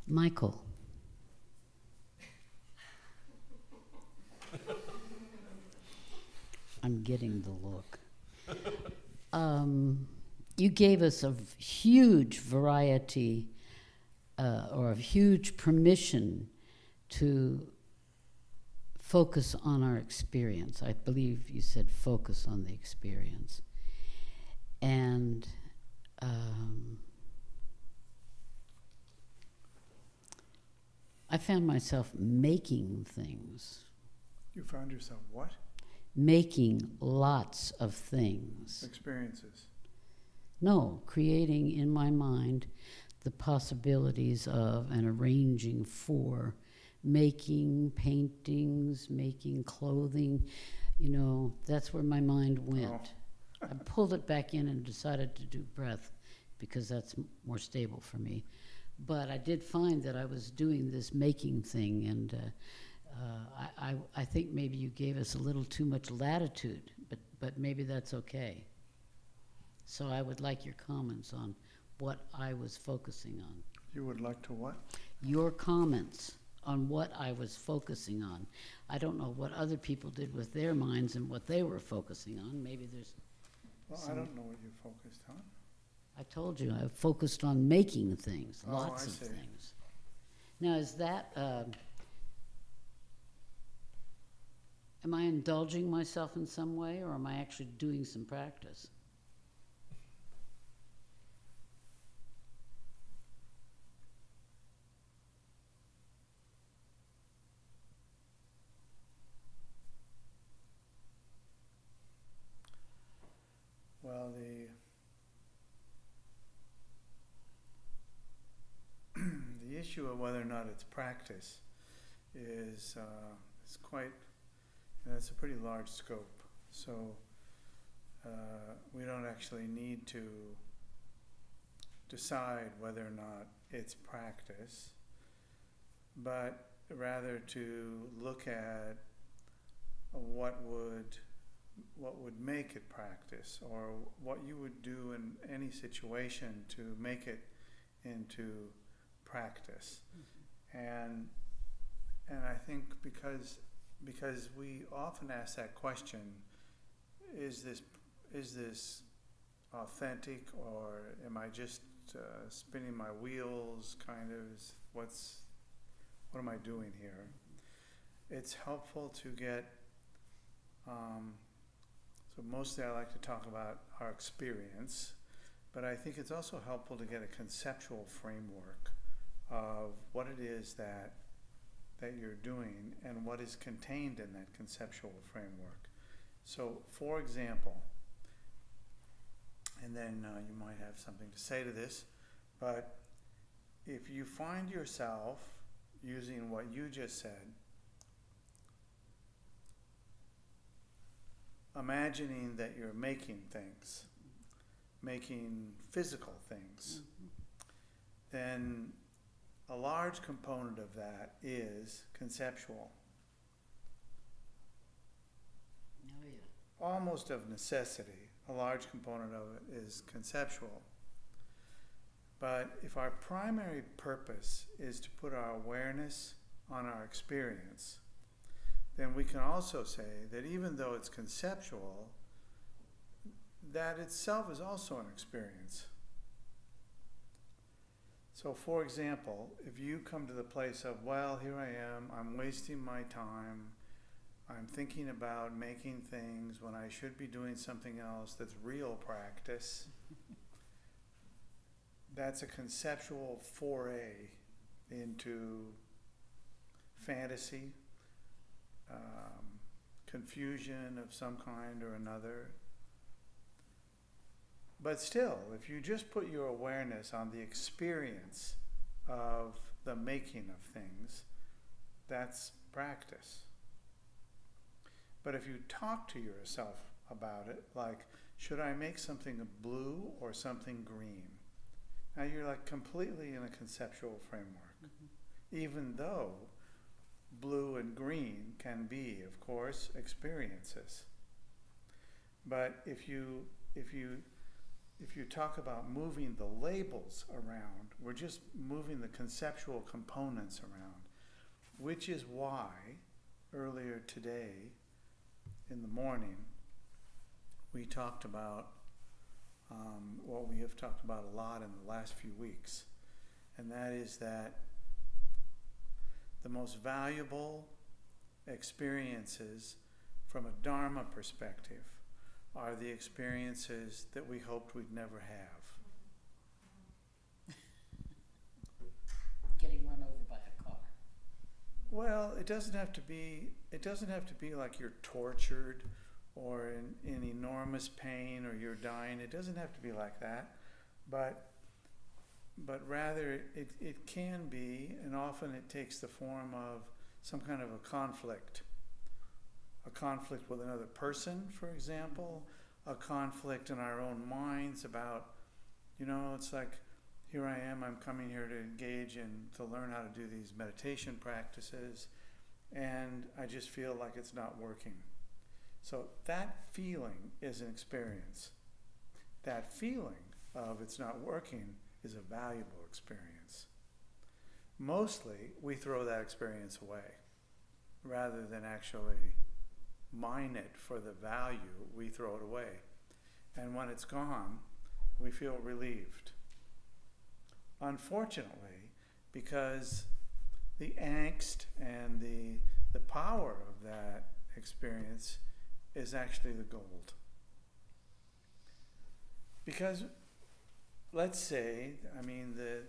Michael. I'm getting the look. You gave us a huge variety or a huge permission to focus on our experience. I believe you said focus on the experience. And I found myself making things. You found yourself what? Making lots of things. Experiences. No, creating in my mind the possibilities of and arranging for making paintings, making clothing. You know, that's where my mind went. I pulled it back in and decided to do breath because that's more stable for me. But I did find that I was doing this making thing, and I think maybe you gave us a little too much latitude, but maybe that's okay. So I would like your comments on what I was focusing on. You would like to what? Your comments on what I was focusing on. I don't know what other people did with their minds and what they were focusing on. Maybe there's... Well, I don't know what you focused on. I told you, I focused on making things, Oh, lots I of see. things. Now, is that... am I indulging myself in some way, or am I actually doing some practice? Well, the issue of whether or not it's practice is quite, it's a pretty large scope. So we don't actually need to decide whether or not it's practice, but rather to look at what would make it practice, or what you would do in any situation to make it into practice. Mm-hmm. And I think because we often ask that question, is this authentic, or am I just spinning my wheels, kind of, what am I doing here? It's helpful to get so mostly I like to talk about our experience, but I think it's also helpful to get a conceptual framework of what it is that you're doing and what is contained in that conceptual framework. So, for example, and then you might have something to say to this, but if you find yourself using what you just said, imagining that you're making things, making physical things, then a large component of that is conceptual. Oh, yeah. Almost of necessity, a large component of it is conceptual. But if our primary purpose is to put our awareness on our experience, then we can also say that even though it's conceptual, that itself is also an experience. So, for example, if you come to the place of, well, here I am, I'm wasting my time, I'm thinking about making things when I should be doing something else that's real practice, that's a conceptual foray into fantasy, confusion of some kind or another. But still, if you just put your awareness on the experience of the making of things, that's practice. But if you talk to yourself about it, like, should I make something blue or something green? Now you're like completely in a conceptual framework, even though blue and green can be, of course, experiences. But if you if you talk about moving the labels around, we're just moving the conceptual components around, which is why earlier today in the morning we talked about what we have talked about a lot in the last few weeks, and that is that the most valuable experiences from a Dharma perspective are the experiences that we hoped we'd never have. Getting run over by a car. Well, it doesn't have to be like you're tortured or in enormous pain or you're dying. It doesn't have to be like that. But rather it can be, and often it takes the form of some kind of a conflict with another person, for example, a conflict in our own minds about, it's like, here I am, I'm coming here to engage in, to learn how to do these meditation practices, and I just feel like it's not working. So that feeling is an experience. That feeling of it's not working is a valuable experience. Mostly, we throw that experience away rather than actually mine it for the value. We throw it away. And when it's gone, we feel relieved. Unfortunately, because the angst and the power of that experience is actually the gold. Because let's say,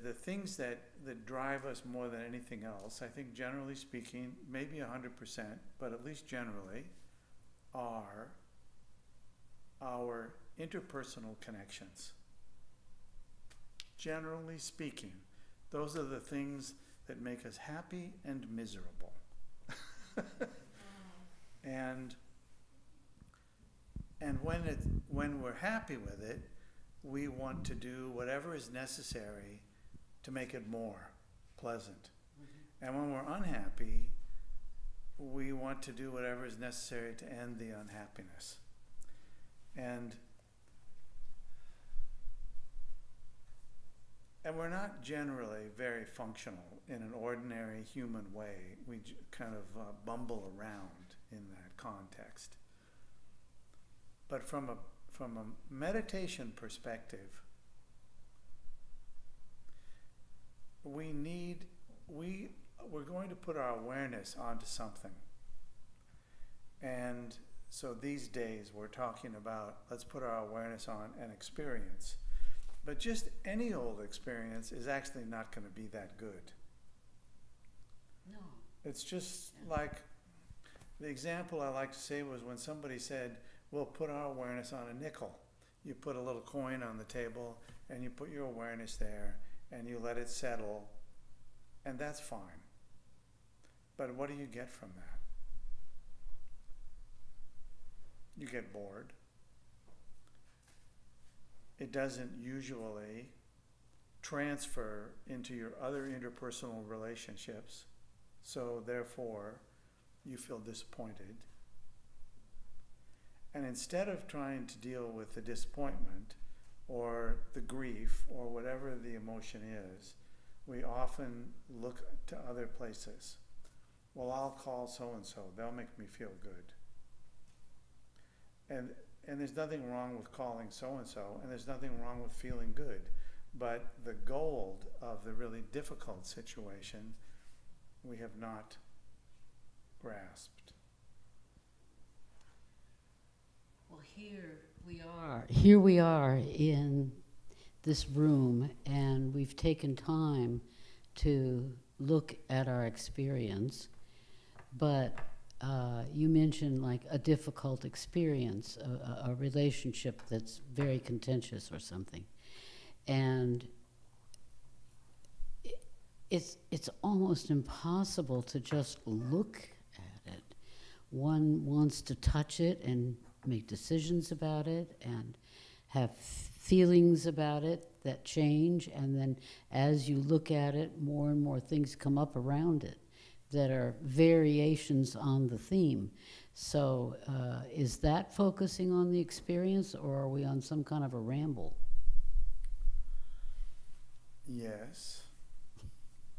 the things that drive us more than anything else, I think generally speaking, maybe 100%, but at least generally, are our interpersonal connections. Generally speaking, those are the things that make us happy and miserable. And when we're happy with it, we want to do whatever is necessary to make it more pleasant. Mm-hmm. And when we're unhappy, we want to do whatever is necessary to end the unhappiness. And we're not generally very functional in an ordinary human way. We kind of bumble around in that context. But from a meditation perspective, we're going to put our awareness onto something. And so these days we're talking about, let's put our awareness on an experience. But just any old experience is actually not going to be that good. No. It's just like, the example I like to say was when somebody said, we'll put our awareness on a nickel. You put a little coin on the table and you put your awareness there and you let it settle, and that's fine. But what do you get from that? You get bored. It doesn't usually transfer into your other interpersonal relationships, so therefore you feel disappointed. And instead of trying to deal with the disappointment or the grief or whatever the emotion is, we often look to other places. Well, I'll call so-and-so, they'll make me feel good. And there's nothing wrong with calling so-and-so, and there's nothing wrong with feeling good. But the gold of the really difficult situation, we have not grasped. Well, here we are in this room, and we've taken time to look at our experience, but you mentioned like a difficult experience, a relationship that's very contentious or something. And it's almost impossible to just look at it. One wants to touch it and make decisions about it and have feelings about it that change, and then as you look at it, more and more things come up around it that are variations on the theme. So is that focusing on the experience, or are we on some kind of a ramble? Yes.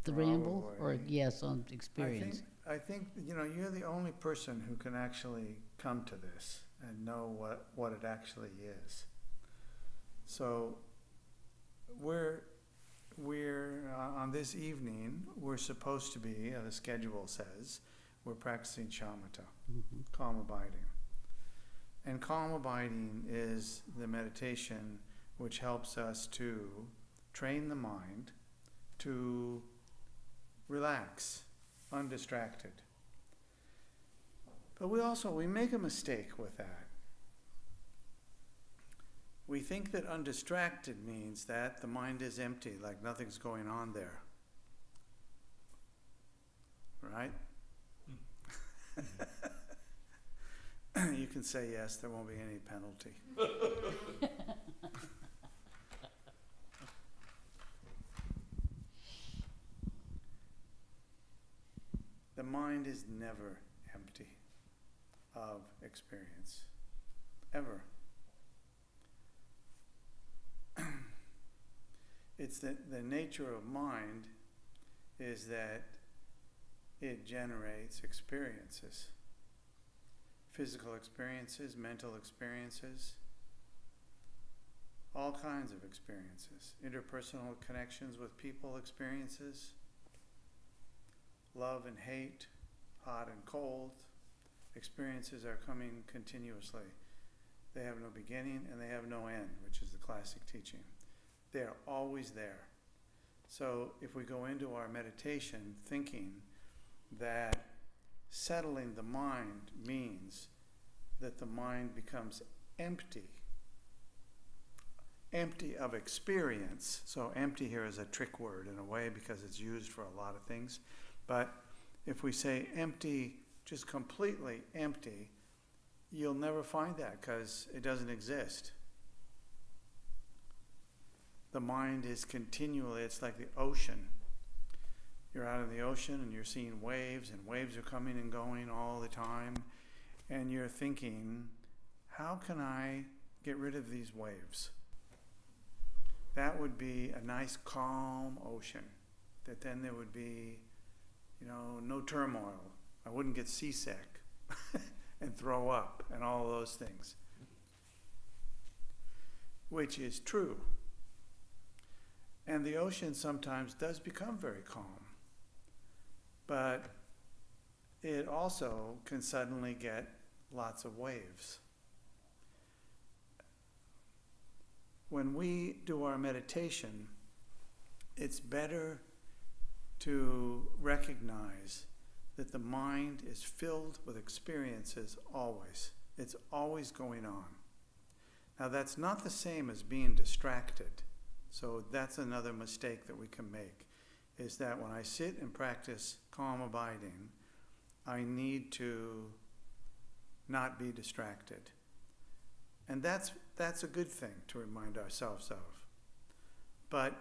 The ramble, or Probably. yes on experience? I think, you're the only person who can actually come to this and know what it actually is. So we're on this evening, we're supposed to be, the schedule says, we're practicing shamatha, Mm-hmm. calm abiding. And calm abiding is the meditation which helps us to train the mind to relax, undistracted. But we make a mistake with that. We think that undistracted means that the mind is empty, like nothing's going on there. Right? You can say yes, there won't be any penalty. The mind is never empty of experience, ever. It's the nature of mind is that it generates experiences. Physical experiences, mental experiences, all kinds of experiences. Interpersonal connections with people experiences, love and hate, hot and cold. Experiences are coming continuously. They have no beginning and they have no end, which is the classic teaching. They're always there. So if we go into our meditation thinking that settling the mind means that the mind becomes empty of experience. So empty here is a trick word in a way because it's used for a lot of things. But if we say empty, just completely empty, you'll never find that because it doesn't exist. The mind is continually, it's like the ocean. You're out in the ocean and you're seeing waves, and waves are coming and going all the time, and you're thinking, how can I get rid of these waves? That would be a nice calm ocean, that then there would be, no turmoil. I wouldn't get seasick and throw up and all those things, which is true. And the ocean sometimes does become very calm, but it also can suddenly get lots of waves. When we do our meditation, it's better to recognize that the mind is filled with experiences always. It's always going on. Now that's not the same as being distracted. So that's another mistake that we can make, is that when I sit and practice calm abiding, I need to not be distracted. And that's a good thing to remind ourselves of. But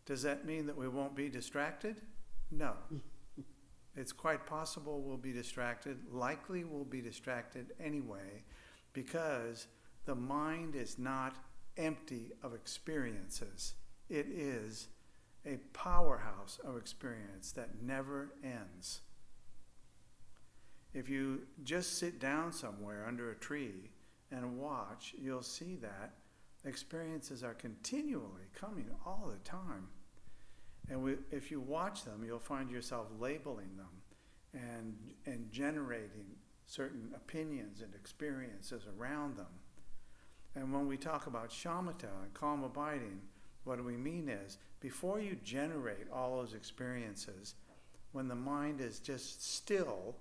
does that mean that we won't be distracted? No. It's quite possible we'll be distracted, likely we'll be distracted anyway, because the mind is not empty of experiences. It is a powerhouse of experience that never ends. If you just sit down somewhere under a tree and watch, you'll see that experiences are continually coming all the time. And if you watch them, you'll find yourself labeling them and generating certain opinions and experiences around them. And when we talk about shamatha and calm abiding, what we mean is, before you generate all those experiences, when the mind is just still,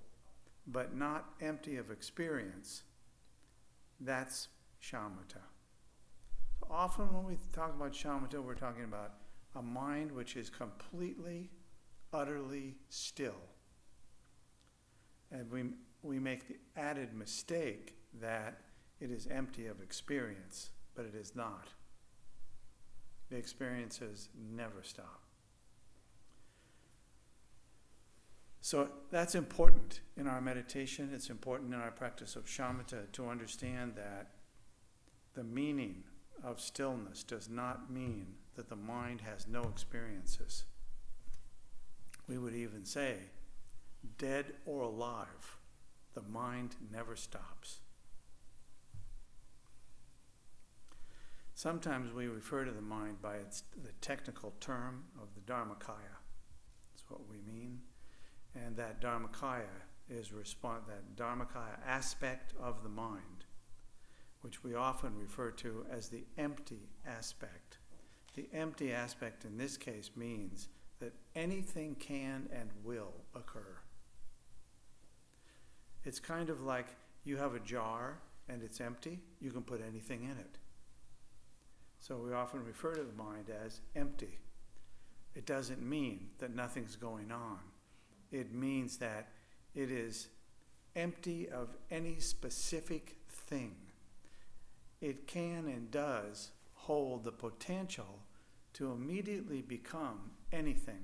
but not empty of experience, that's shamatha. So often when we talk about shamatha, we're talking about a mind which is completely, utterly still. And we make the added mistake that it is empty of experience, but it is not. The experiences never stop. So that's important in our meditation. It's important in our practice of shamatha to understand that the meaning of stillness does not mean that the mind has no experiences. We would even say, dead or alive, the mind never stops. Sometimes we refer to the mind by the technical term of the Dharmakaya. That's what we mean. And that Dharmakaya is that Dharmakaya aspect of the mind, which we often refer to as the empty aspect. The empty aspect in this case means that anything can and will occur. It's kind of like you have a jar and it's empty, you can put anything in it. So we often refer to the mind as empty. It doesn't mean that nothing's going on. It means that it is empty of any specific thing. It can and does hold the potential to immediately become anything,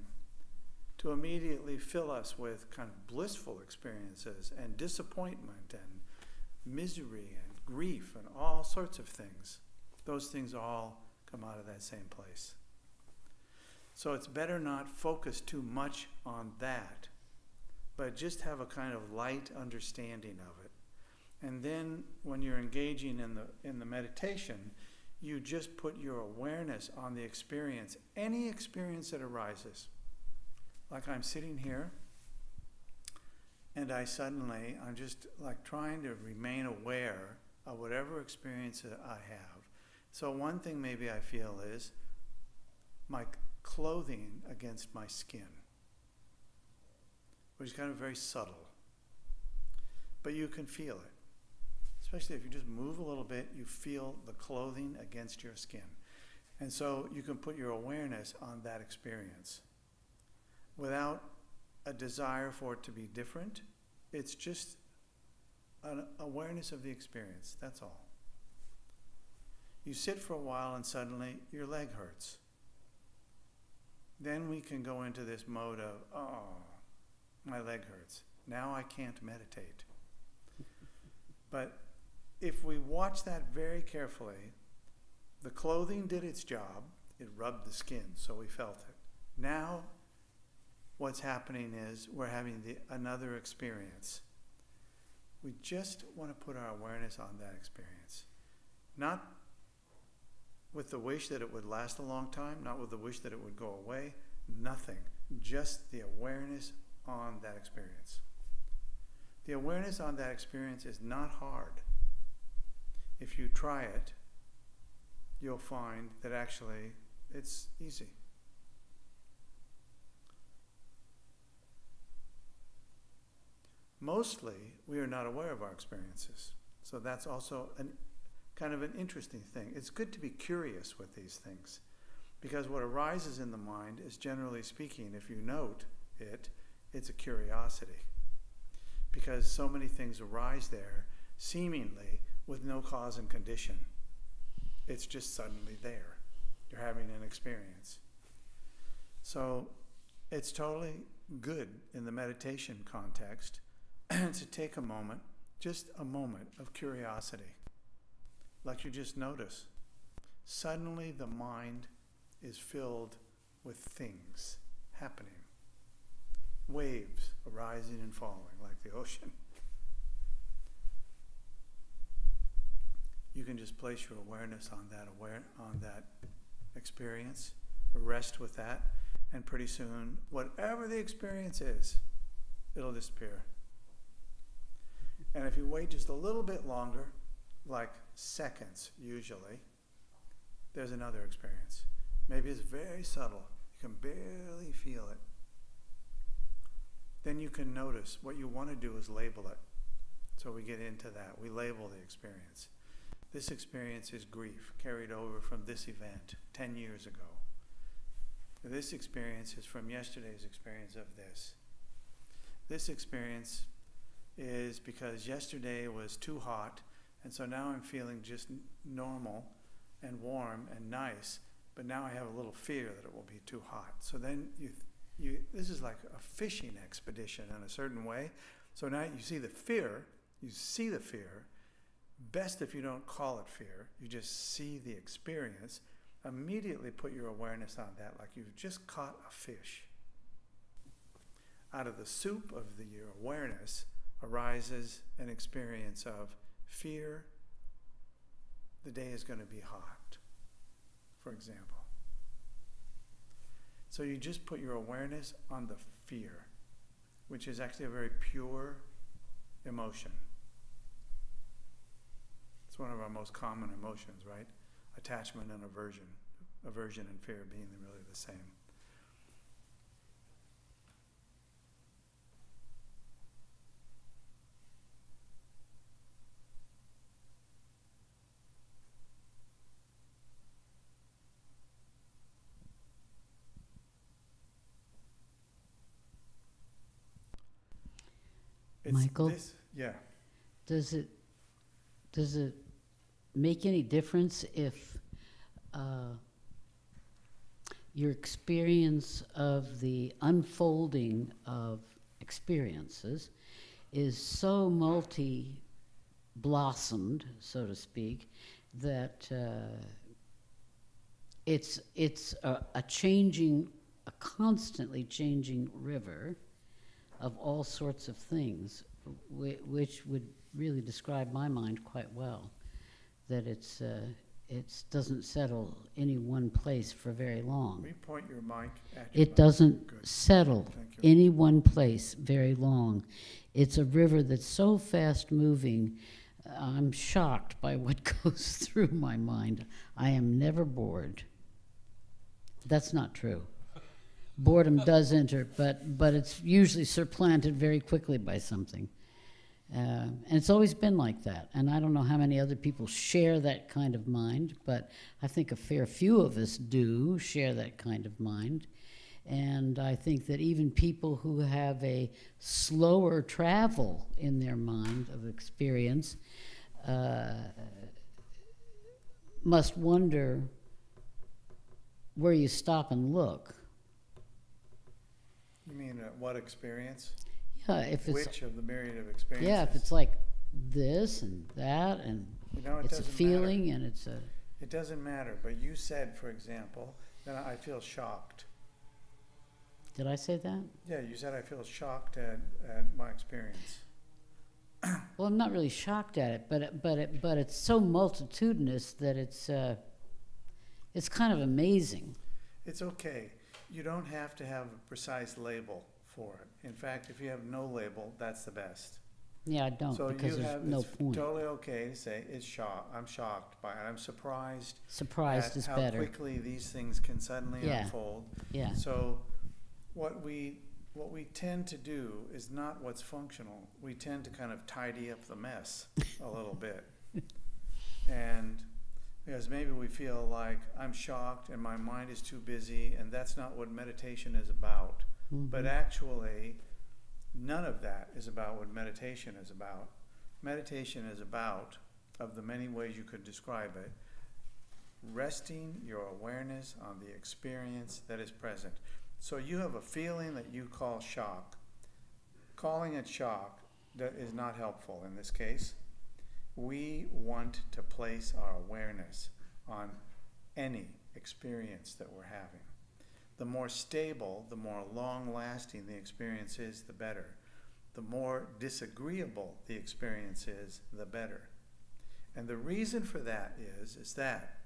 to immediately fill us with kind of blissful experiences and disappointment and misery and grief and all sorts of things. Those things all come out of that same place. So it's better not focus too much on that, but just have a kind of light understanding of it. And then when you're engaging in the meditation, you just put your awareness on the experience, any experience that arises. Like I'm sitting here, and I'm just like trying to remain aware of whatever experience that I have. So one thing maybe I feel is my clothing against my skin, which is kind of very subtle. But you can feel it. Especially if you just move a little bit, you feel the clothing against your skin. And so you can put your awareness on that experience. Without a desire for it to be different, it's just an awareness of the experience, that's all. You sit for a while and suddenly your leg hurts. Then we can go into this mode of, oh, my leg hurts. Now I can't meditate. But if we watch that very carefully, the clothing did its job. It rubbed the skin, so we felt it. Now what's happening is we're having another experience. We just want to put our awareness on that experience. Not with the wish that it would last a long time, not with the wish that it would go away, nothing. Just the awareness on that experience. The awareness on that experience is not hard. If you try it, you'll find that actually it's easy. Mostly, we are not aware of our experiences. So that's also kind of an interesting thing. It's good to be curious with these things, because what arises in the mind is, generally speaking, if you note it, it's a curiosity. Because so many things arise there, seemingly with no cause and condition. It's just suddenly there. You're having an experience. So it's totally good in the meditation context to take a moment, just a moment of curiosity. Like you just notice, suddenly the mind is filled with things happening. Waves arising and falling like the ocean. You can just place your awareness on that experience, rest with that, and pretty soon, whatever the experience is, it'll disappear. And if you wait just a little bit longer, like seconds usually, there's another experience. Maybe it's very subtle. You can barely feel it. Then you can notice. What you want to do is label it. So we get into that. We label the experience. This experience is grief, carried over from this event 10 years ago. This experience is from yesterday's experience of this. This experience is because yesterday was too hot, and so now I'm feeling just normal and warm and nice, but now I have a little fear that it will be too hot. So then this is like a fishing expedition in a certain way. So now you see the fear, best if you don't call it fear, you just see the experience, immediately put your awareness on that, like you've just caught a fish. Out of the soup of your awareness arises an experience of fear. The day is going to be hot, for example. So you just put your awareness on the fear, which is actually a very pure emotion. It's one of our most common emotions, right? Attachment and aversion. Aversion and fear being really the same. Michael? Yeah. Does it make any difference if your experience of the unfolding of experiences is so multi-blossomed, so to speak, that it's a changing, a constantly changing river of all sorts of things, which would really describe my mind quite well, that it doesn't settle any one place for very long. Will you point your mic at your It mouth? doesn't Good. settle Thank you. any one place very long. It's a river that's so fast moving, I'm shocked by what goes through my mind. I am never bored. That's not true. Boredom does enter, but it's usually supplanted very quickly by something. And it's always been like that. And I don't know how many other people share that kind of mind, but I think a fair few of us do share that kind of mind. And I think that even people who have a slower travel in their mind of experience must wonder where you stop and look. You mean what experience? Yeah, if it's Which of the myriad of experiences? yeah, if it's like this and that, and You know, it it's a doesn't feeling, matter. and it's a It doesn't matter, but you said, for example, that I feel shocked. did I say that? Yeah, you said I feel shocked at my experience. Well, I'm not really shocked at it, but it's so multitudinous that it's kind of amazing. It's okay. You don't have to have a precise label for it. In fact, if you have no label, that's the best. Yeah, I don't, So because you there's have, no it's point. totally okay to say I'm shocked by it. I'm surprised Surprised at is how better. quickly these things can suddenly Yeah. unfold. Yeah. So what we tend to do is not what's functional. We tend to kind of tidy up the mess a little bit. And because maybe we feel like I'm shocked and my mind is too busy, and that's not what meditation is about. Mhm. But actually, none of that is about what meditation is about. Meditation is about, of the many ways you could describe it, resting your awareness on the experience that is present. So you have a feeling that you call shock. Calling it shock that is not helpful in this case. We want to place our awareness on any experience that we're having. The more stable, the more long-lasting the experience is, the better. The more disagreeable the experience is, the better. And the reason for that is that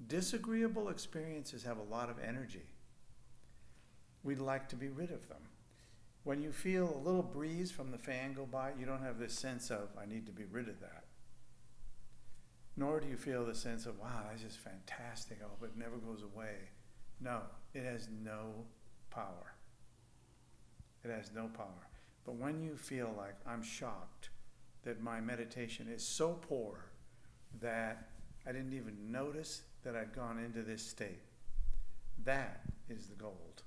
disagreeable experiences have a lot of energy. We'd like to be rid of them. When you feel a little breeze from the fan go by, you don't have this sense of, I need to be rid of that. Nor do you feel the sense of, wow, that's just fantastic, I hope it never goes away. No, it has no power. It has no power. But when you feel like I'm shocked that my meditation is so poor that I didn't even notice that I'd gone into this state, that is the gold.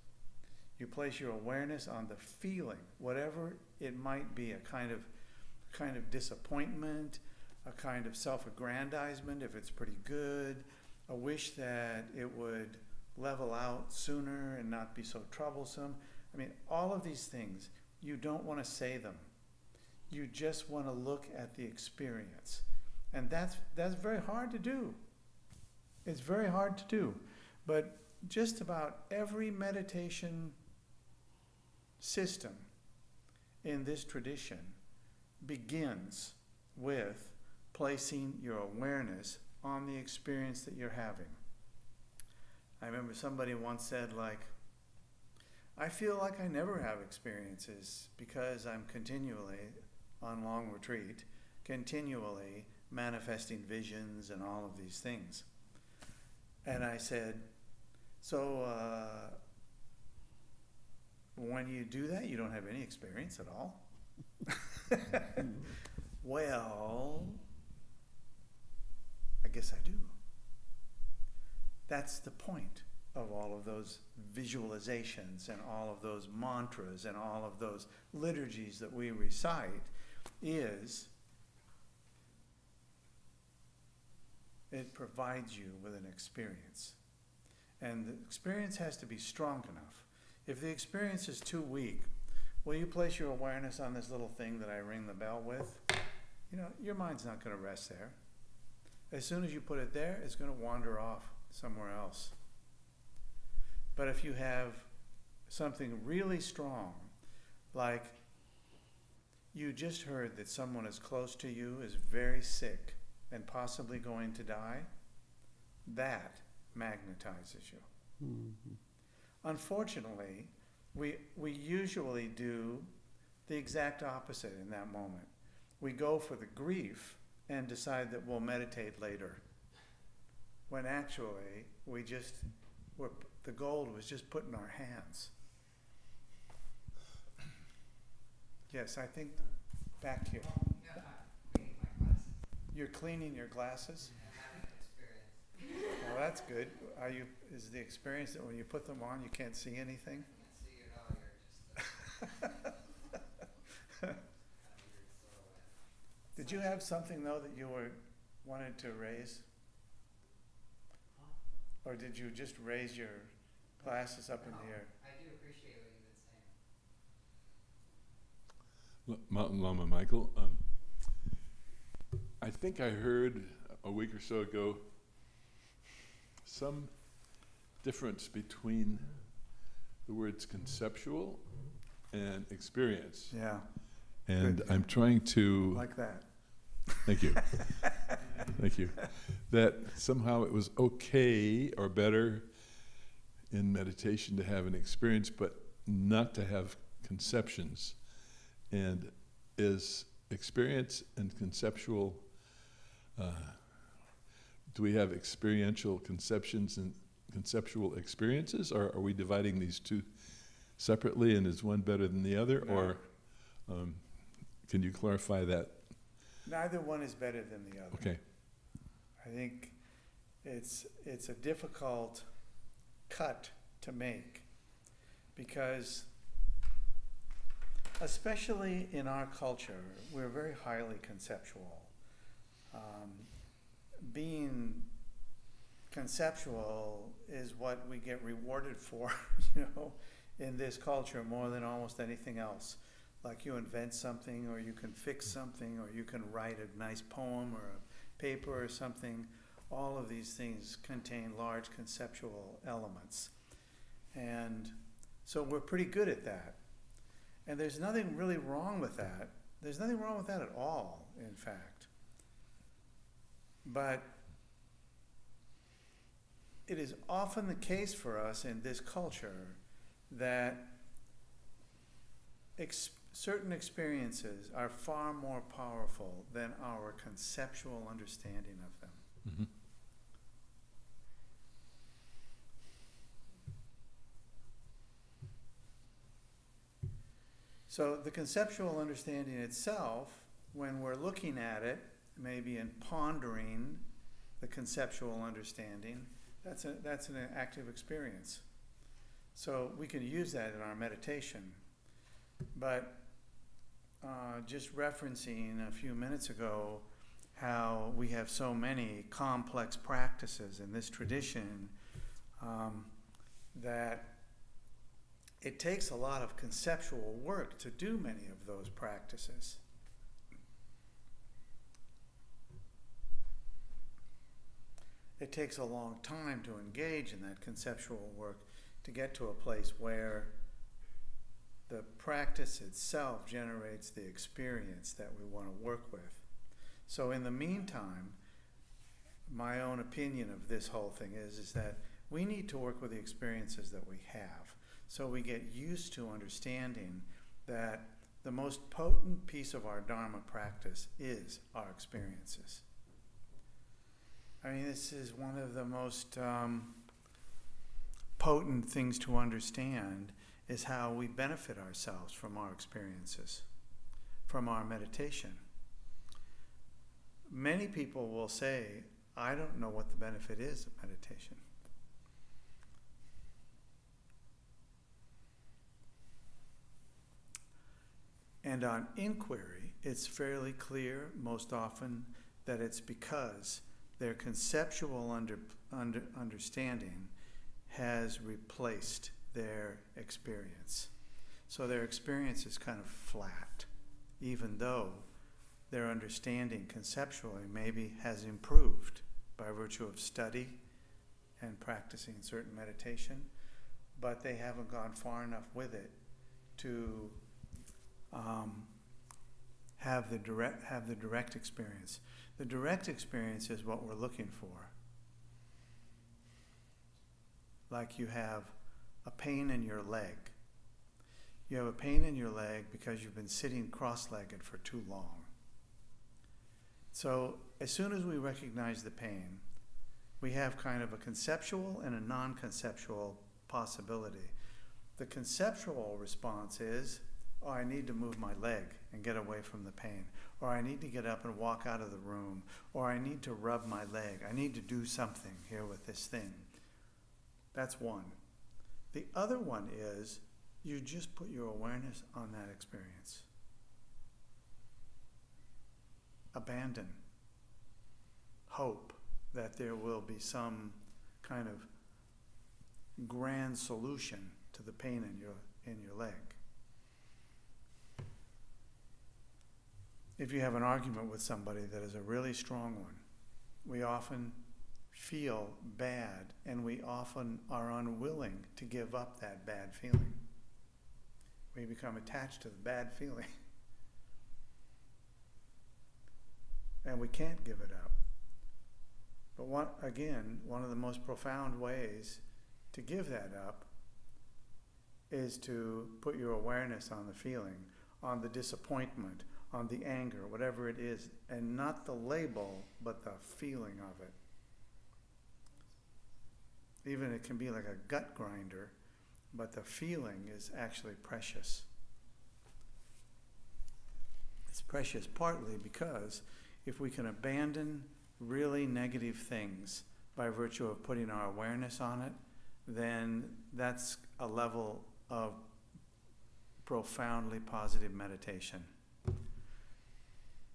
You place your awareness on the feeling, whatever it might be, a kind of disappointment, a kind of self-aggrandizement if it's pretty good, a wish that it would level out sooner and not be so troublesome. I mean, all of these things, you don't want to say them. You just want to look at the experience. And that's very hard to do. It's very hard to do. But just about every meditation system in this tradition begins with placing your awareness on the experience that you're having. I remember somebody once said, like, I feel like I never have experiences because I'm continually on long retreat, continually manifesting visions and all of these things. And I said, so when you do that, you don't have any experience at all? Well, I guess I do. That's the point of all of those visualizations and all of those mantras and all of those liturgies that we recite, is it provides you with an experience. And the experience has to be strong enough. If the experience is too weak, will you place your awareness on this little thing that I ring the bell with? You know, your mind's not going to rest there. As soon as you put it there, it's going to wander off somewhere else. But if you have something really strong, like you just heard that someone as close to you is very sick and possibly going to die, that magnetizes you. Mm-hmm. Unfortunately, we usually do the exact opposite in that moment. We go for the grief and decide that we'll meditate later, when actually the gold was just put in our hands. Yes, I think back here. You're cleaning your glasses? Well, that's good. Is the experience that when you put them on, you can't see anything? Did you have something, though, that you wanted to raise? Or did you just raise your glasses up in the air? I do appreciate what you've been saying. Mountain Lama Michael, I think I heard a week or so ago some difference between the words conceptual and experience. Yeah. And Good. I'm trying to... Like that. Thank you. Thank you. That somehow it was okay or better in meditation to have an experience, but not to have conceptions. And is experience and conceptual, do we have experiential conceptions and conceptual experiences, or are we dividing these two separately, and is one better than the other? No. Or can you clarify that? Neither one is better than the other. Okay. I think it's a difficult cut to make, because especially in our culture, we're very highly conceptual. Being conceptual is what we get rewarded for, in this culture more than almost anything else. Like you invent something, or you can fix something, or you can write a nice poem or a paper or something. All of these things contain large conceptual elements. And so we're pretty good at that. And there's nothing really wrong with that. There's nothing wrong with that at all, in fact. But it is often the case for us in this culture that certain experiences are far more powerful than our conceptual understanding of them. Mm-hmm. So the conceptual understanding itself, when we're looking at it, maybe in pondering the conceptual understanding, that's an active experience. So we can use that in our meditation. But just referencing a few minutes ago how we have so many complex practices in this tradition, that it takes a lot of conceptual work to do many of those practices. it takes a long time to engage in that conceptual work to get to a place where the practice itself generates the experience that we want to work with. So in the meantime, my own opinion of this whole thing is that we need to work with the experiences that we have. So we get used to understanding that the most potent piece of our Dharma practice is our experiences. I mean, this is one of the most potent things to understand, is how we benefit ourselves from our experiences, from our meditation. Many people will say, I don't know what the benefit is of meditation. And on inquiry, it's fairly clear most often that it's because their conceptual understanding has replaced their experience. So their experience is kind of flat, even though their understanding conceptually maybe has improved by virtue of study and practicing certain meditation, but they haven't gone far enough with it to have the direct experience. The direct experience is what we're looking for. Like you have a pain in your leg. You have a pain in your leg because you've been sitting cross-legged for too long. So as soon as we recognize the pain, we have kind of a conceptual and a non-conceptual possibility. The conceptual response is, oh, I need to move my leg and get away from the pain. Or I need to get up and walk out of the room. Or I need to rub my leg. I need to do something here with this thing. That's one. The other one is, you just put your awareness on that experience. Abandon hope that there will be some kind of grand solution to the pain in your leg. If you have an argument with somebody that is a really strong one, we often feel bad, and we often are unwilling to give up that bad feeling. We become attached to the bad feeling. And we can't give it up. But one of the most profound ways to give that up is to put your awareness on the feeling, on the disappointment, on the anger, whatever it is, and not the label, but the feeling of it. Even it can be like a gut grinder, but the feeling is actually precious. It's precious partly because if we can abandon really negative things by virtue of putting our awareness on it, then that's a level of profoundly positive meditation.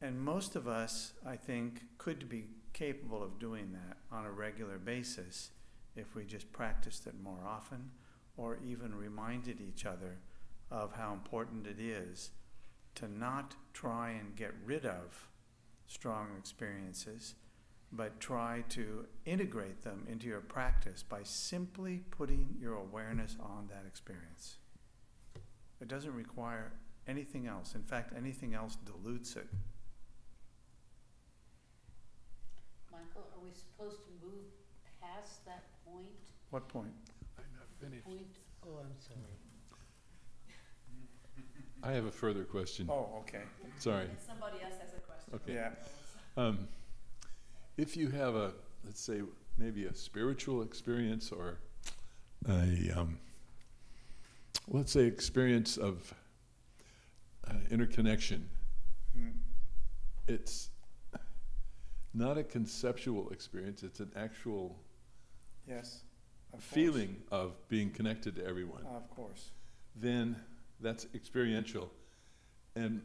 And most of us, I think, could be capable of doing that on a regular basis if we just practiced it more often, or even reminded each other of how important it is to not try and get rid of strong experiences, but try to integrate them into your practice by simply putting your awareness on that experience. It doesn't require anything else. In fact, anything else dilutes it. Michael, are we supposed to move past that point? What point? I'm not finished. Point? Oh, I'm sorry. I have a further question. Oh, okay. Sorry. And somebody else has a question. Okay. Yeah. If you have a, let's say, maybe a spiritual experience, or a, let's say, experience of interconnection, it's not a conceptual experience, it's an actual Yes. Of feeling of being connected to everyone. Of course. Then that's experiential. And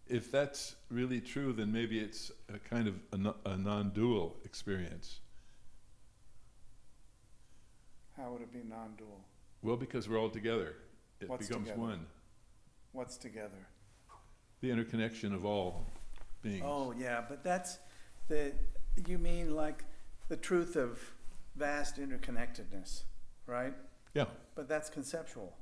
if that's really true, then maybe it's a kind of a non-dual experience. How would it be non-dual? Well, because we're all together. It What's becomes together? one. What's together? The interconnection of all beings. Oh, yeah, but that's you mean like the truth of vast interconnectedness, right? Yeah. But that's conceptual.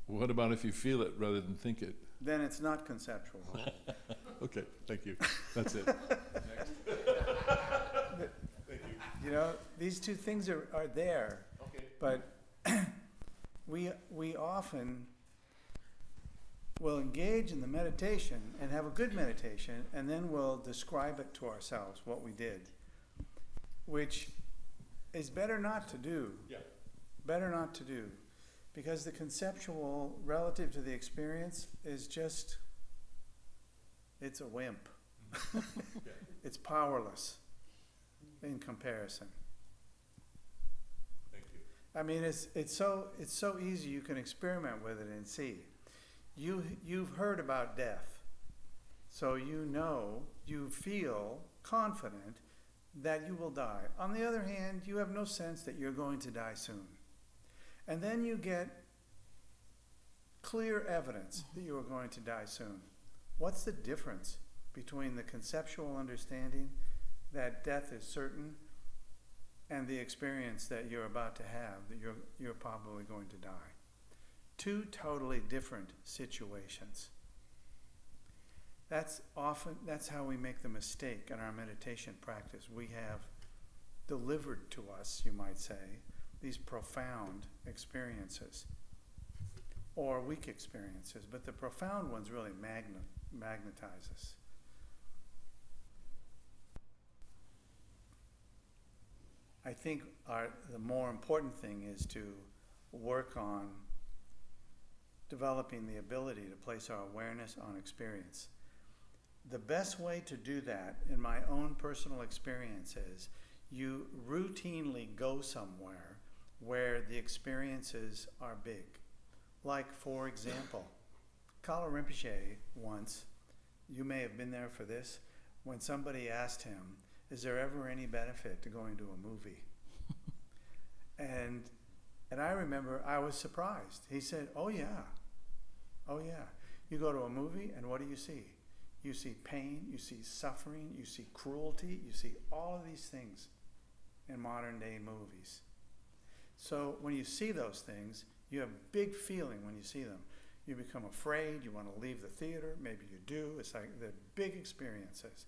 What about if you feel it rather than think it? Then it's not conceptual. Okay, thank you. That's it. You know, these two things are there, Okay. but we often will engage in the meditation and have a good meditation, and then we'll describe it to ourselves, what we did, which is better not to do. Yeah. Better not to do, because the conceptual relative to the experience is just, it's a wimp. It's powerless in comparison. Thank you. I mean, it's so easy. You can experiment with it and see. You've heard about death, so you know, you feel confident that you will die. On the other hand, you have no sense that you're going to die soon. And then you get clear evidence that you are going to die soon. What's the difference between the conceptual understanding that death is certain and the experience that you're about to have, that you're probably going to die? Two totally different situations. That's how we make the mistake in our meditation practice. We have delivered to us, you might say, these profound experiences, or weak experiences, but the profound ones really magnetize us. I think the more important thing is to work on developing the ability to place our awareness on experience. The best way to do that, in my own personal experience, is you routinely go somewhere where the experiences are big. Like, for example, Kala Rinpoche once, you may have been there for this, when somebody asked him, is there ever any benefit to going to a movie? And I remember I was surprised. He said, oh yeah. You go to a movie and what do you see? You see pain, you see suffering, you see cruelty, you see all of these things in modern day movies. So when you see those things, you have big feeling when you see them. You become afraid, you want to leave the theater, maybe you do. It's like they're big experiences.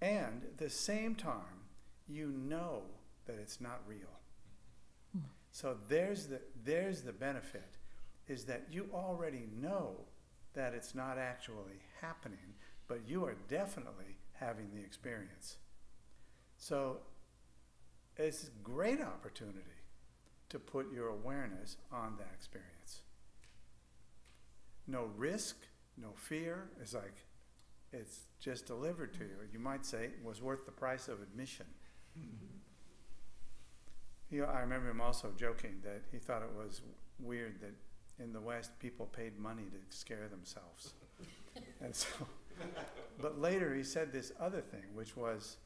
And at the same time, you know that it's not real. So there's the benefit, is that you already know that it's not actually happening, but you are definitely having the experience. So it's a great opportunity to put your awareness on that experience. No risk, no fear. It's like, it's just delivered to you. You might say it was worth the price of admission. You know, I remember him also joking that he thought it was weird that in the West people paid money to scare themselves. And so, but later he said this other thing, which was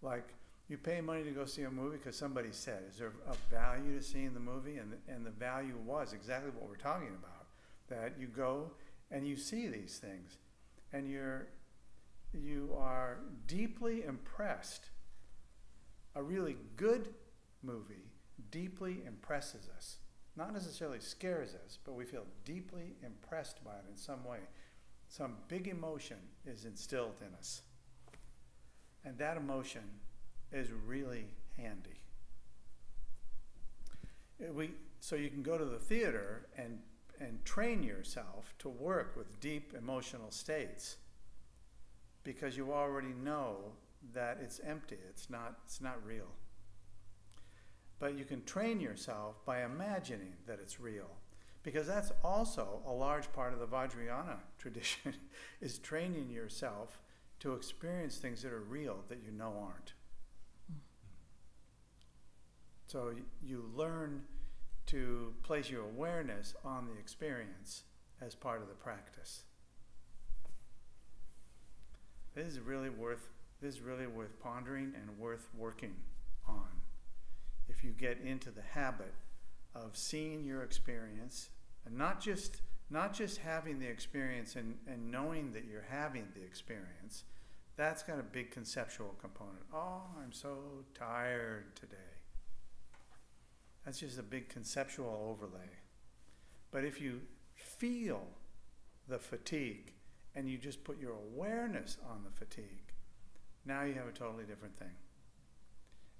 like, you pay money to go see a movie because somebody said, is there a value to seeing the movie? And the value was exactly what we're talking about, that you go and you see these things and you are deeply impressed. A really good movie deeply impresses us. Not necessarily scares us, but we feel deeply impressed by it in some way. Some big emotion is instilled in us. And that emotion is really handy. So you can go to the theater and train yourself to work with deep emotional states, because you already know that it's empty, it's not real. But you can train yourself by imagining that it's real, because that's also a large part of the Vajrayana tradition, is training yourself to experience things that are real that you know aren't. So you learn to place your awareness on the experience as part of the practice. This is really worth pondering and worth working on. If you get into the habit of seeing your experience, and not just having the experience and knowing that you're having the experience, That's got a big conceptual component. Oh, I'm so tired today. That's just a big conceptual overlay. But if you feel the fatigue and you just put your awareness on the fatigue, now you have a totally different thing.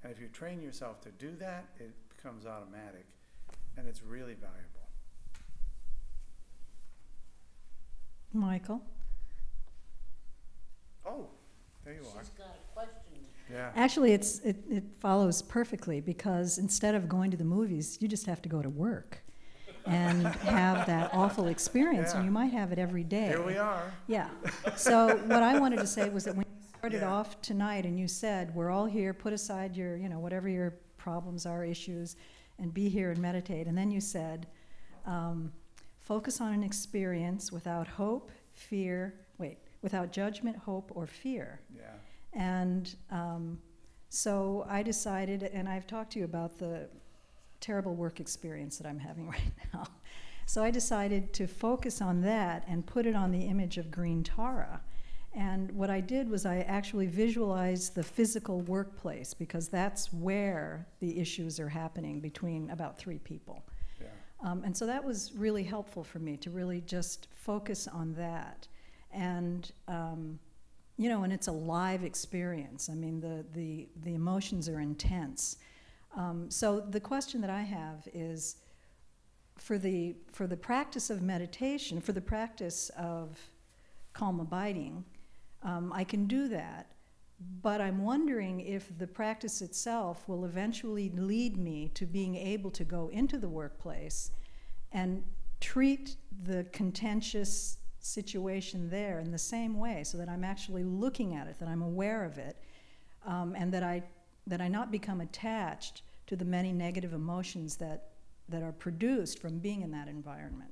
And if you train yourself to do that, it becomes automatic, and it's really valuable. Michael? Oh, there you are. She's got a question. Yeah. Actually, it follows perfectly, because instead of going to the movies, you just have to go to work and have that awful experience, and Yeah. you might have it every day. Here we are. Yeah. So what I wanted to say was that when you started Yeah. off tonight and you said, we're all here, put aside your, whatever your problems are, issues, and be here and meditate. And then you said, focus on an experience without hope, without judgment, hope, or fear. Yeah. And so I decided, and I've talked to you about the terrible work experience that I'm having right now. So I decided to focus on that and put it on the image of green Tara. And what I did was I actually visualized the physical workplace, because that's where the issues are happening between about 3 people. Yeah. And so that was really helpful for me to really just focus on that. And and it's a live experience. I mean, the emotions are intense. So the question that I have is, for the practice of meditation, for the practice of calm abiding, I can do that, but I'm wondering if the practice itself will eventually lead me to being able to go into the workplace and treat the contentious situation there in the same way, so that I'm actually looking at it, that I'm aware of it, and that I not become attached to the many negative emotions that are produced from being in that environment.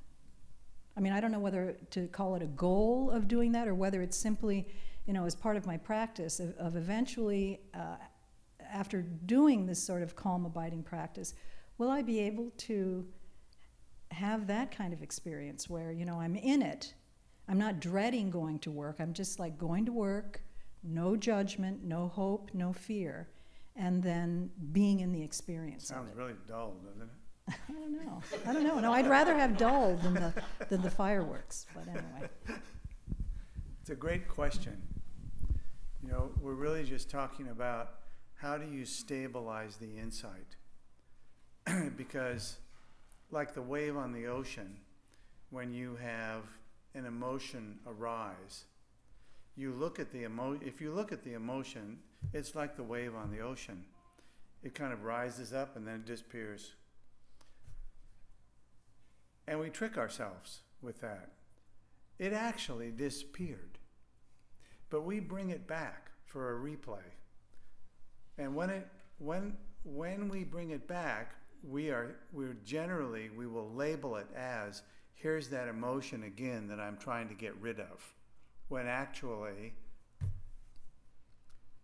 I mean, I don't know whether to call it a goal of doing that, or whether it's simply, as part of my practice of eventually, after doing this sort of calm abiding practice, will I be able to have that kind of experience where, I'm in it. I'm not dreading going to work. I'm just like going to work, no judgment, no hope, no fear, and then being in the experience of Sounds it. really dull, doesn't it? I don't know. No, I'd rather have dull than the fireworks, but anyway. It's a great question. We're really just talking about how do you stabilize the insight? Because like the wave on the ocean, when you have an emotion arise, if you look at the emotion, it's like the wave on the ocean. It kind of rises up and then it disappears. And we trick ourselves with that. It actually disappeared. But we bring it back for a replay. And when we bring it back, we will label it as, here's that emotion again that I'm trying to get rid of. When actually,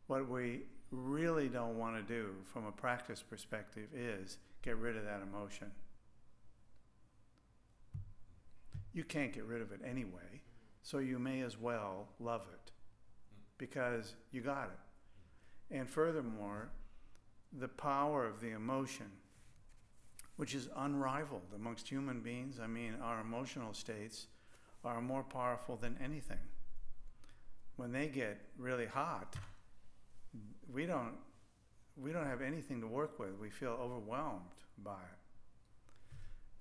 what we really don't want to do from a practice perspective is get rid of that emotion. You can't get rid of it anyway, so you may as well love it, because you got it. And furthermore, the power of the emotion, which is unrivaled amongst human beings. I mean, our emotional states are more powerful than anything. When they get really hot, we don't have anything to work with. We feel overwhelmed by it.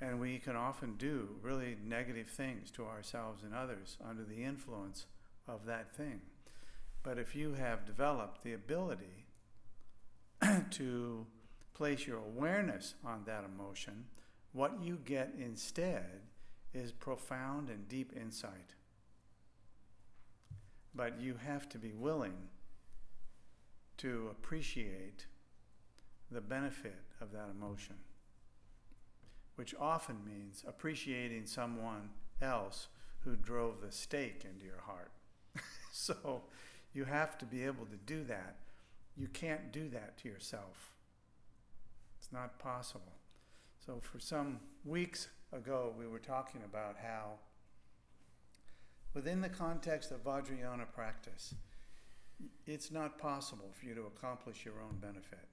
And we can often do really negative things to ourselves and others under the influence of that thing. But if you have developed the ability to place your awareness on that emotion, what you get instead is profound and deep insight. But you have to be willing to appreciate the benefit of that emotion, which often means appreciating someone else who drove the stake into your heart. So you have to be able to do that. You can't do that to yourself. It's not possible. So for some weeks ago, we were talking about how within the context of Vajrayana practice, It's not possible for you to accomplish your own benefit.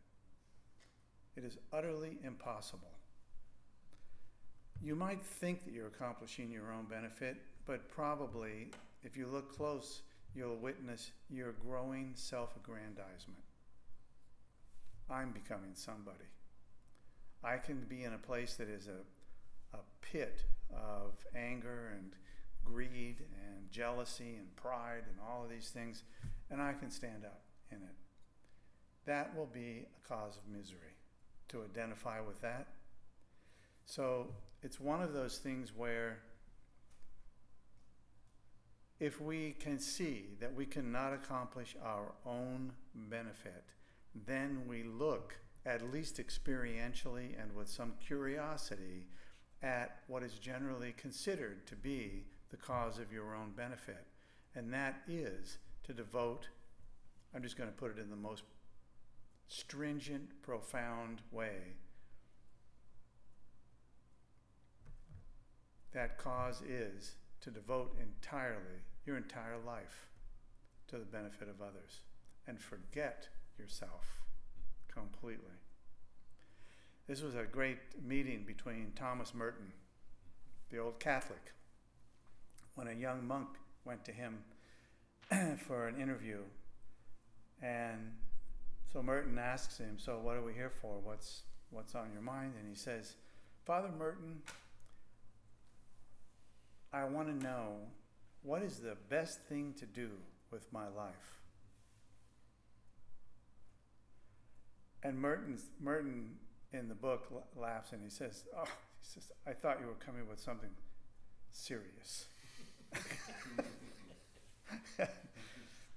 It is utterly impossible. You might think that you're accomplishing your own benefit, but probably, if you look close, you'll witness your growing self-aggrandizement. I'm becoming somebody. I can be in a place that is a pit of anger and greed and jealousy and pride and all of these things, and I can stand up in it. That will be a cause of misery, to identify with that. So it's one of those things where if we can see that we cannot accomplish our own benefit, then we look, at least experientially and with some curiosity, at what is generally considered to be the cause of your own benefit. And that is to devote, I'm just going to put it in the most stringent, profound way, that cause is to devote entirely, your entire life, to the benefit of others and forget yourself completely. This was a great meeting between Thomas Merton, the old Catholic, when a young monk went to him for an interview. And so Merton asks him, so what are we here for? What's on your mind? And he says, Father Merton, I want to know, what is the best thing to do with my life? And Merton in the book laughs and he says, I thought you were coming with something serious.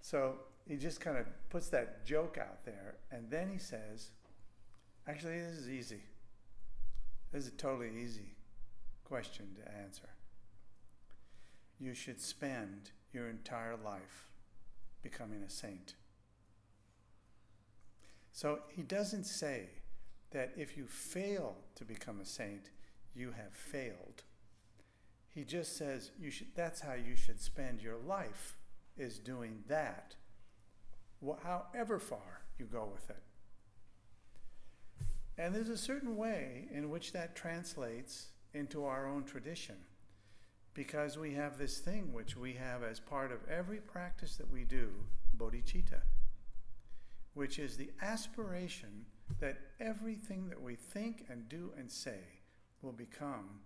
So he just kind of puts that joke out there, and then he says, actually, this is easy. This is a totally easy question to answer. You should spend your entire life becoming a saint. So he doesn't say that if you fail to become a saint, you have failed. He just says that's how you should spend your life, is doing that, however far you go with it. And there's a certain way in which that translates into our own tradition, because we have this thing which we have as part of every practice that we do, bodhicitta, which is the aspiration that everything that we think and do and say will become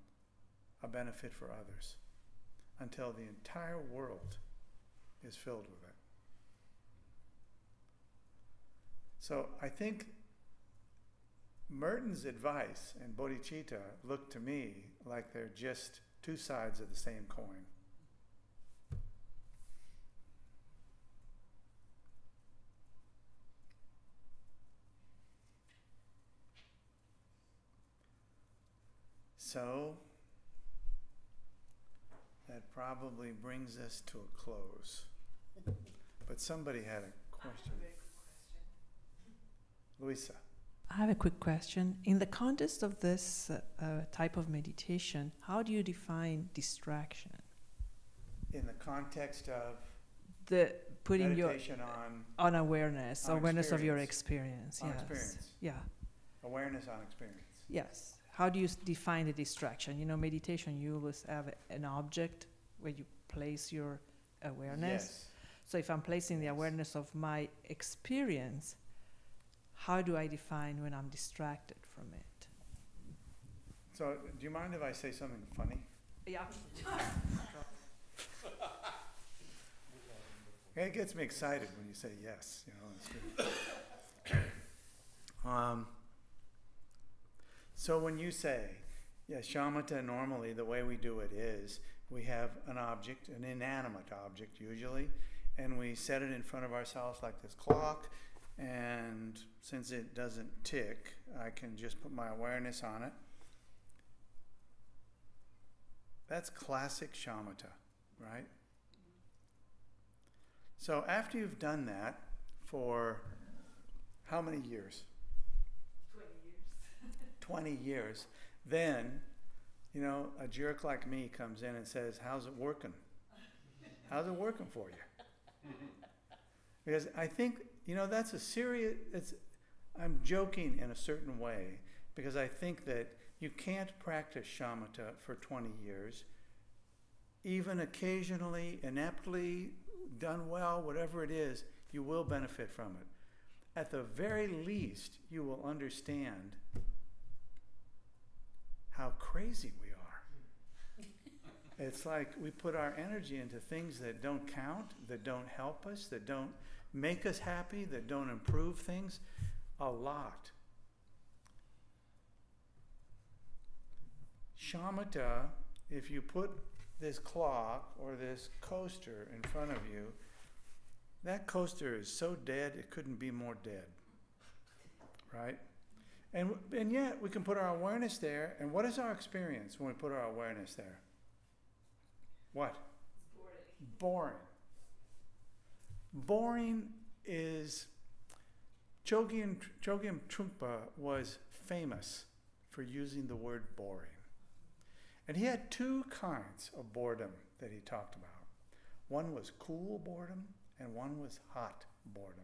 a benefit for others until the entire world is filled with it. So I think Merton's advice and bodhicitta look to me like they're just two sides of the same coin. So that probably brings us to a close. But somebody had a question. Louisa. I have a quick question. In the context of this type of meditation, how do you define distraction? In the context of The putting meditation on awareness, on awareness of your experience. on Yes. experience. Yeah. Awareness on experience. Yes. How do you define the distraction? You know, meditation, you always have an object where you place your awareness. Yes. So if I'm placing the awareness of my experience, how do I define when I'm distracted from it? So do you mind if I say something funny? Yeah. It gets me excited when you say yes. You know, it's good. So when you say, yeah, shamatha, normally the way we do it is we have an object, an inanimate object usually, and we set it in front of ourselves like this clock, and since it doesn't tick, I can just put my awareness on it. That's classic shamatha, right? So after you've done that for how many years? 20 years. Then, you know, a jerk like me comes in and says, how's it working? How's it working for you? Because I think, that's a serious, I'm joking in a certain way, because I think that you can't practice shamatha for 20 years. Even occasionally, ineptly, done well, whatever it is, you will benefit from it. At the very least, you will understand how crazy we are. It's like we put our energy into things that don't count, that don't help us, that don't make us happy, that don't improve things, a lot. Shamatha, if you put this clock or this coaster in front of you, that coaster is so dead it couldn't be more dead, right? And yet we can put our awareness there, and what is our experience when we put our awareness there? What? Boring. Boring is, Chogyam Trungpa was famous for using the word boring. And he had two kinds of boredom that he talked about. One was cool boredom, and one was hot boredom.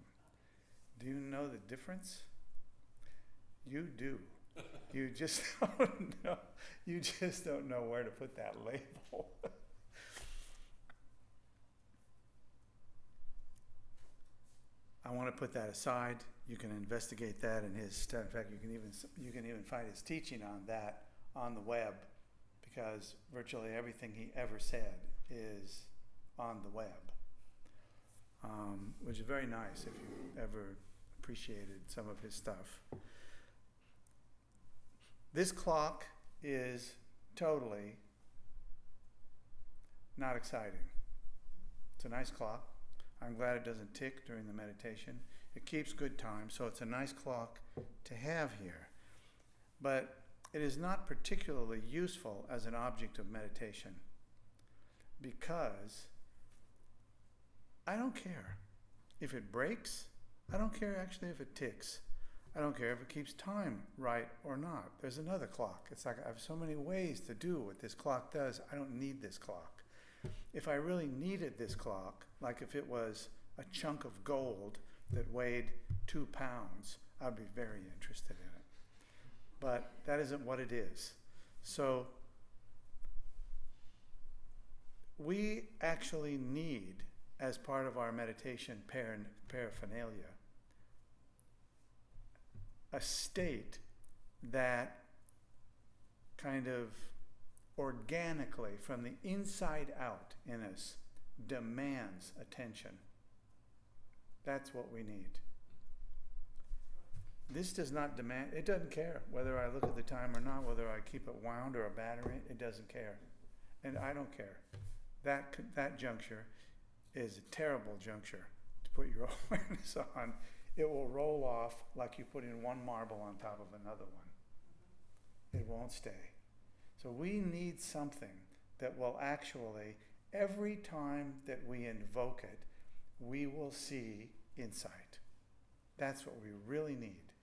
Do you know the difference? You do. You just don't know. You just don't know where to put that label. I want to put that aside. You can investigate that in his. In fact, you can even find his teaching on that on the web, because virtually everything he ever said is on the web, which is very nice if you ever appreciated some of his stuff. This clock is totally not exciting. It's a nice clock. I'm glad it doesn't tick during the meditation. It keeps good time, so it's a nice clock to have here. But it is not particularly useful as an object of meditation, because I don't care if it breaks. I don't care actually if it ticks. I don't care if it keeps time right or not. There's another clock. It's like I have so many ways to do what this clock does. I don't need this clock. If I really needed this clock, like if it was a chunk of gold that weighed 2 pounds, I'd be very interested in it. But that isn't what it is. So we actually need, as part of our meditation paraphernalia, a state that kind of organically, from the inside out in us, demands attention. That's what we need. This does not demand, it doesn't care whether I look at the time or not, whether I keep it wound or a battery, it doesn't care. And I don't care. That juncture is a terrible juncture to put your awareness on. It will roll off like you put in one marble on top of another one. It won't stay. So we need something that will actually, every time that we invoke it, we will see insight. That's what we really need.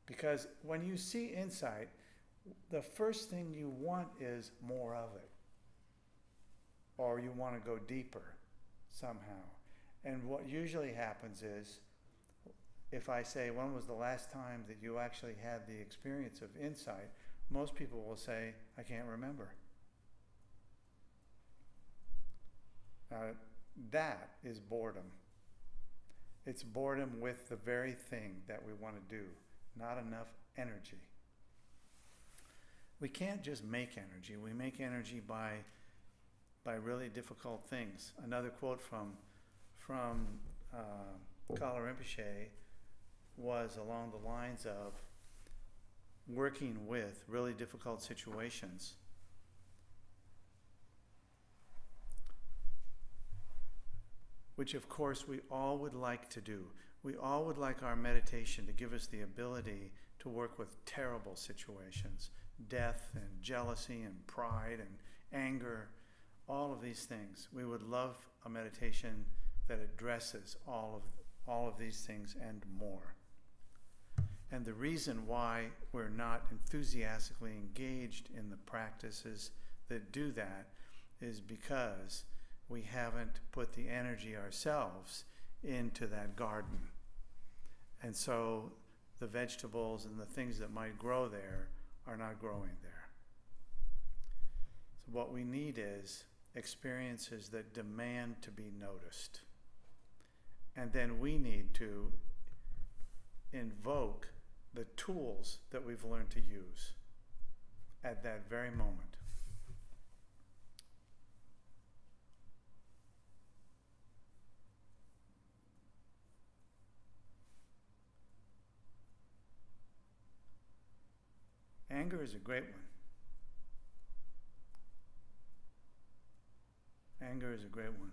Because when you see insight, the first thing you want is more of it. Or you want to go deeper somehow. And what usually happens is, if I say, when was the last time that you actually had the experience of insight, most people will say, I can't remember. That is boredom. It's boredom with the very thing that we want to do. Not enough energy. We can't just make energy. We make energy by really difficult things. Another quote from Kala Rinpoche was along the lines of working with really difficult situations. Which of course we all would like to do. We all would like our meditation to give us the ability to work with terrible situations, death and jealousy and pride and anger, all of these things. We would love a meditation that addresses all of these things and more. And the reason why we're not enthusiastically engaged in the practices that do that is because we haven't put the energy ourselves into that garden. And so the vegetables and the things that might grow there are not growing there. So what we need is experiences that demand to be noticed. And then we need to invoke the tools that we've learned to use at that very moment. Anger is a great one. Anger is a great one.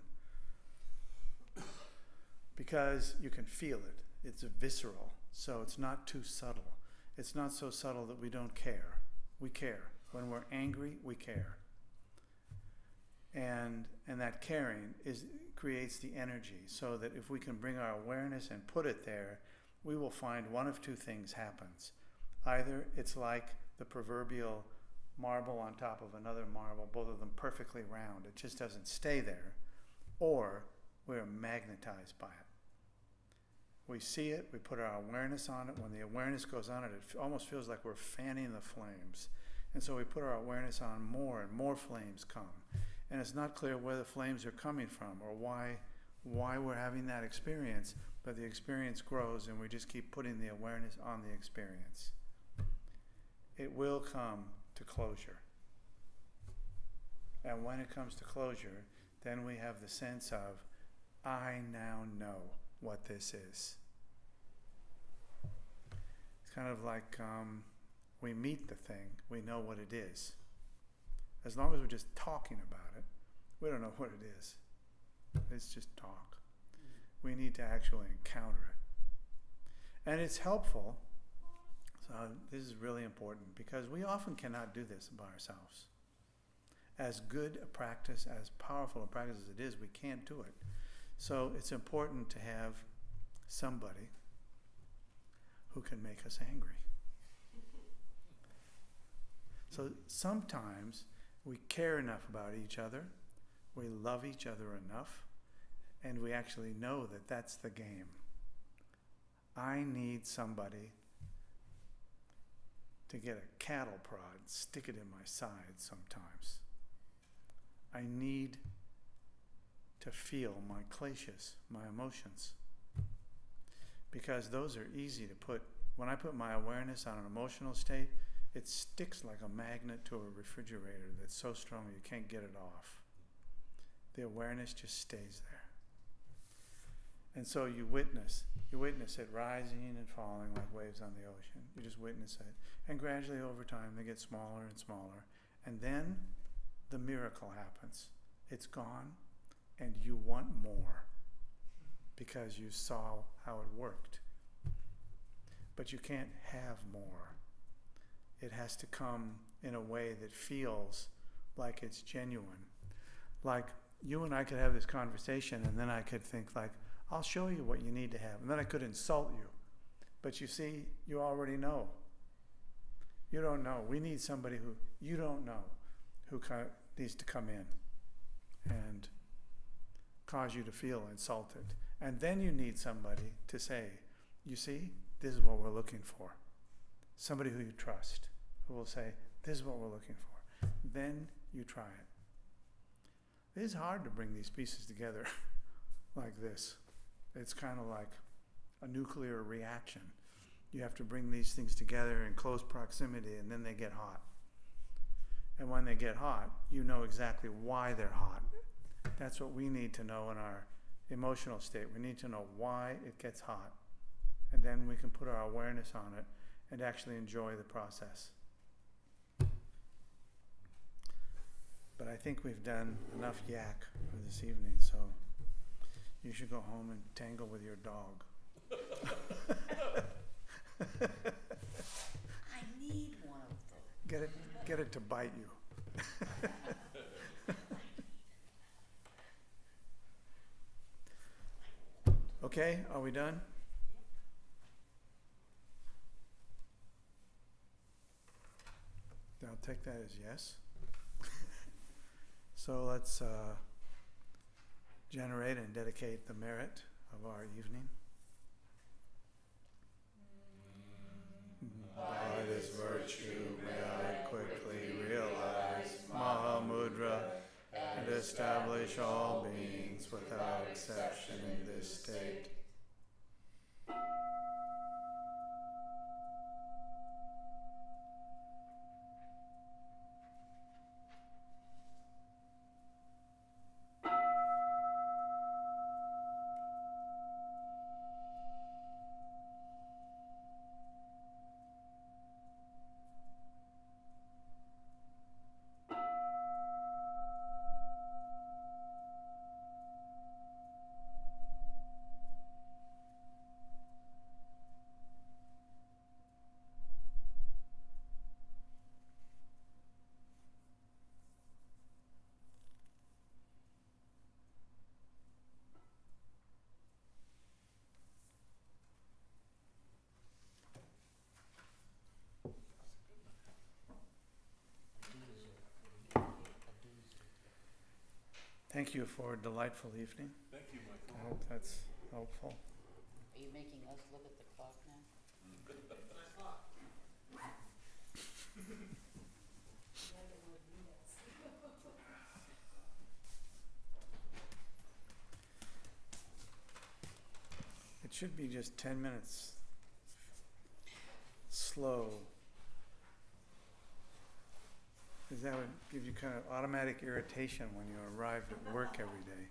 Because you can feel it. It's visceral. So it's not too subtle. It's not so subtle that we don't care. We care. When we're angry, we care. And that caring creates the energy, so that if we can bring our awareness and put it there, we will find one of two things happens. Either it's like the proverbial marble on top of another marble, both of them perfectly round. It just doesn't stay there. Or we're magnetized by it. We see it, we put our awareness on it. When the awareness goes on it, it almost feels like we're fanning the flames. And so we put our awareness on more, and more flames come. And it's not clear where the flames are coming from or why we're having that experience, but the experience grows and we just keep putting the awareness on the experience. It will come to closure. And when it comes to closure, then we have the sense of, I now know what this is. It's kind of like we meet the thing, we know what it is. As long as we're just talking about it, we don't know what it is. It's just talk. We need to actually encounter it. And it's helpful. So this is really important, because we often cannot do this by ourselves. As good a practice, as powerful a practice as it is, we can't do it. So it's important to have somebody who can make us angry. So sometimes we care enough about each other, we love each other enough, and we actually know that that's the game. I need somebody to get a cattle prod, stick it in my side sometimes. I need to feel my kleshas, my emotions. Because those are easy to put. When I put my awareness on an emotional state, it sticks like a magnet to a refrigerator that's so strong you can't get it off. The awareness just stays there. And so you witness it rising and falling like waves on the ocean. You just witness it. And gradually over time they get smaller and smaller. And then the miracle happens. It's gone and you want more because you saw how it worked. But you can't have more. It has to come in a way that feels like it's genuine. Like you and I could have this conversation and then I could think like, I'll show you what you need to have. And then I could insult you. But you see, you already know. You don't know. We need somebody who you don't know who needs to come in and cause you to feel insulted. And then you need somebody to say, you see, this is what we're looking for. Somebody who you trust, who will say, this is what we're looking for. Then you try it. It is hard to bring these pieces together like this. It's kind of like a nuclear reaction. You have to bring these things together in close proximity and then they get hot. And when they get hot, you know exactly why they're hot. That's what we need to know in our emotional state. We need to know why it gets hot. And then we can put our awareness on it and actually enjoy the process. But I think we've done enough yak for this evening, so you should go home and tangle with your dog. I need one of them. Get it to bite you. Okay, are we done? I'll take that as yes. So let's generate and dedicate the merit of our evening. By this virtue may I quickly realize Mahamudra and establish all beings without exception in this state. Thank you for a delightful evening. Thank you, Michael. I hope that's helpful. Are you making us look at the clock now? It should be just 10 minutes slow, because that would give you kind of automatic irritation when you arrive at work every day.